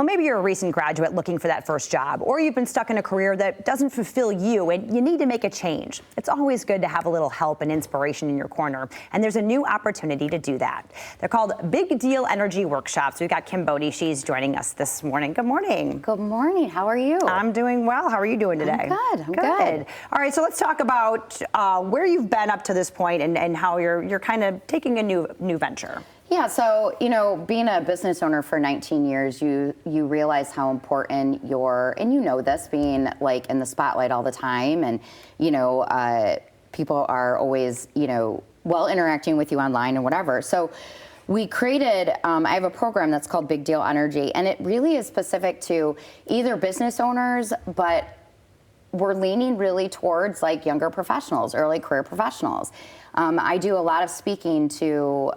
Well, maybe you're a recent graduate looking for that first job, or you've been stuck in a career that doesn't fulfill you and you need to make a change. It's always good to have a little help and inspiration in your corner, and there's a new opportunity to do that. They're called Big Deal Energy Workshops. We've got Kim Bodie. She's joining us this morning. Good morning. Good morning. How are you? I'm doing well. How are you doing today? I'm good. All right, so let's talk about where you've been up to this point and how you're kind of taking a new venture. Yeah, so, being a business owner for 19 years, you realize how important and you know this, being like in the spotlight all the time, and, people are always, interacting with you online and whatever. So we created, I have a program that's called Big Deal Energy, and it really is specific to either business owners, but we're leaning really towards like younger professionals, early career professionals. I do a lot of speaking to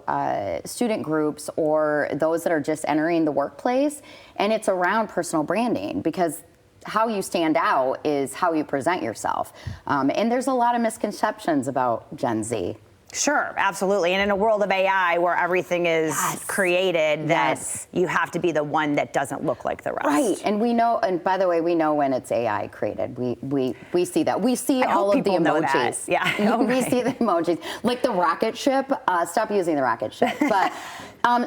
student groups or those that are just entering the workplace, and it's around personal branding, because how you stand out is how you present yourself. And there's a lot of misconceptions about Gen Z. Sure, absolutely. And in a world of AI where everything is created, that you have to be the one that doesn't look like the rest. Right, and we know, and by the way, we know when it's AI created. We see that. We see all of the emojis. Yeah. We see the emojis. Like the rocket ship, stop using the rocket ship. But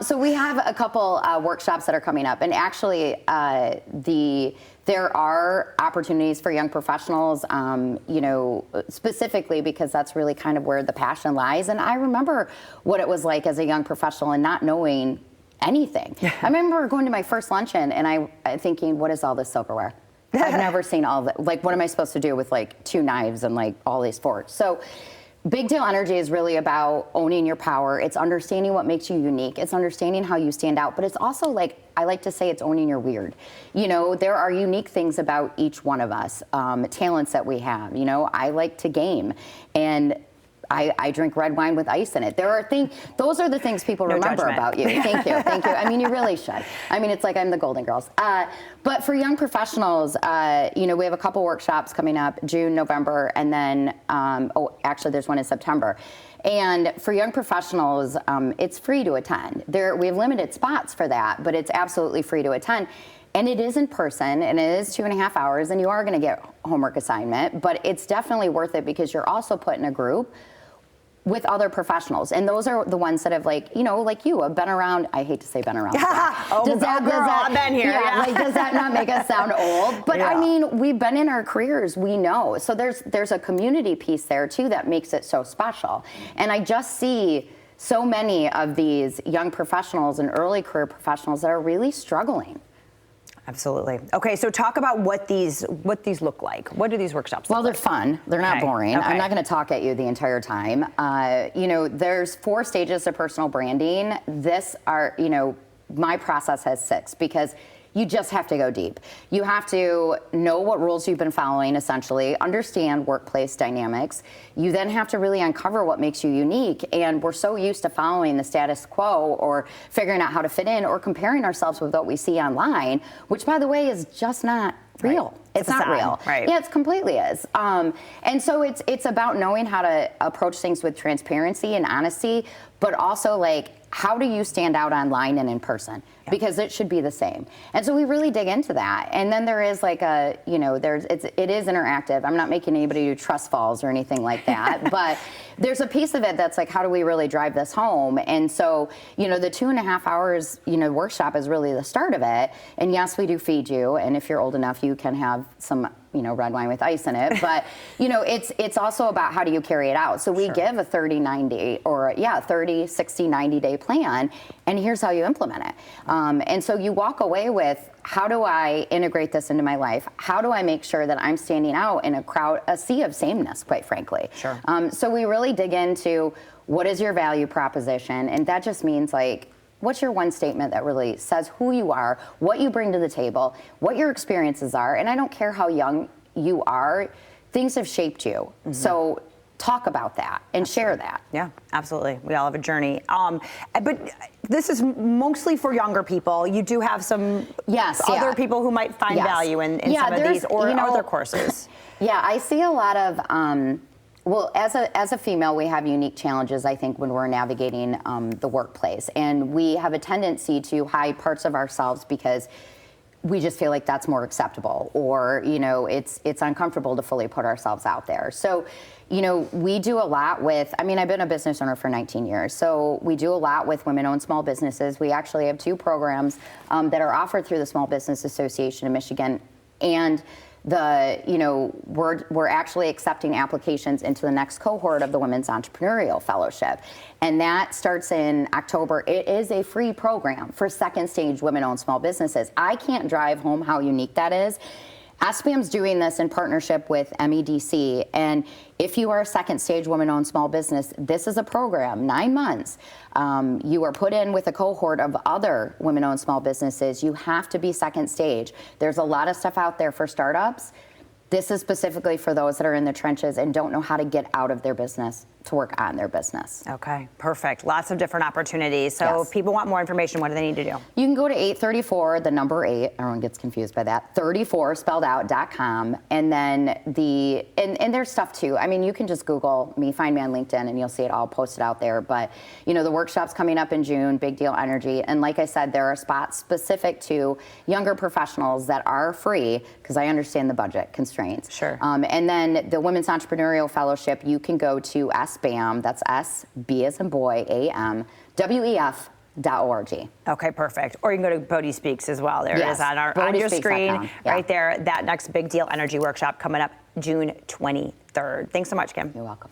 so we have a couple workshops that are coming up, and actually there are opportunities for young professionals, specifically because that's really kind of where the passion lies. And I remember what it was like as a young professional and not knowing anything. I remember going to my first luncheon and I thinking, what is all this silverware? I've never seen all that. Like, what am I supposed to do with like 2 knives and like all these forks? So Big Deal Energy is really about owning your power. It's understanding what makes you unique. It's understanding how you stand out, but it's also like, I like to say, it's owning your weird. There are unique things about each one of us, talents that we have. I like to game, and I drink red wine with ice in it. There are things, those are the things people remember about you. Thank you, thank you. I mean, you really should. I mean, it's like I'm the Golden Girls. But for young professionals, we have a couple workshops coming up, June, November, and then, actually there's one in September. And for young professionals, it's free to attend. We have limited spots for that, but it's absolutely free to attend. And it is in person, and it is 2.5 hours, and you are gonna get homework assignment, but it's definitely worth it because you're also put in a group with other professionals. And those are the ones that have like you have been around. I hate to say been around. I've been here. Yeah, like, does that not make us sound old? But I mean, we've been in our careers, we know. So there's a community piece there too that makes it so special. And I just see so many of these young professionals and early career professionals that are really struggling. Absolutely. Okay, so talk about what these look like. What do these workshops look like? Well, they're fun. They're not boring. I'm not going to talk at you the entire time. There's 4 stages of personal branding. My process has 6 because you just have to go deep. You have to know what rules you've been following, essentially, understand workplace dynamics. You then have to really uncover what makes you unique. And we're so used to following the status quo or figuring out how to fit in or comparing ourselves with what we see online, which, by the way, is just not real. Right. It's not real. Right. Yeah, it completely is. And so it's about knowing how to approach things with transparency and honesty, but also like, how do you stand out online and in person? Because it should be the same. And so we really dig into that. And then there is like it is interactive. I'm not making anybody do trust falls or anything like that, but there's a piece of it that's like, how do we really drive this home? And so, the 2.5 hours, workshop is really the start of it. And yes, we do feed you. And if you're old enough, you can have some, red wine with ice in it. But, it's also about how do you carry it out. So we give a 30, 60, 90 day plan. And here's how you implement it. And so you walk away with, how do I integrate this into my life? How do I make sure that I'm standing out in a sea of sameness, quite frankly? Sure. So we really dig into what is your value proposition, and that just means like, what's your one statement that really says who you are, what you bring to the table, what your experiences are, and I don't care how young you are, things have shaped you. Mm-hmm. So talk about that and share that. Yeah, absolutely. We all have a journey. But this is mostly for younger people. You do have some other people who might find value in some of these or other courses. Yeah, I see a lot of, well, as a female, we have unique challenges, I think, when we're navigating the workplace. And we have a tendency to hide parts of ourselves because we just feel like that's more acceptable, or it's uncomfortable to fully put ourselves out there. So we do a lot with, I've been a business owner for 19 years, so we do a lot with women-owned small businesses. We actually have 2 programs that are offered through the Small Business Association of Michigan, and we're actually accepting applications into the next cohort of the Women's Entrepreneurial Fellowship. And that starts in October. It is a free program for second stage women-owned small businesses. I can't drive home how unique that is. SBAM's doing this in partnership with MEDC, and if you are a second stage women-owned small business, this is a program, 9 months. You are put in with a cohort of other women-owned small businesses. You have to be second stage. There's a lot of stuff out there for startups. This is specifically for those that are in the trenches and don't know how to get out of their business to work on their business. Okay, perfect. Lots of different opportunities. So if people want more information, what do they need to do? You can go to 834, the number 8, everyone gets confused by that, 34 spelled out.com. And then and there's stuff too. You can just Google me, find me on LinkedIn, and you'll see it all posted out there. But, the workshop's coming up in June, Big Deal Energy. And like I said, there are spots specific to younger professionals that are free, because I understand the budget constraints. Sure. And then the Women's Entrepreneurial Fellowship, you can go to SBAM, that's S-B as in boy, A-M, WEF.org. Okay, perfect. Or you can go to Bodie Speaks as well. There it is on your screen, right there. That next Big Deal Energy workshop coming up June 23rd. Thanks so much, Kim. You're welcome.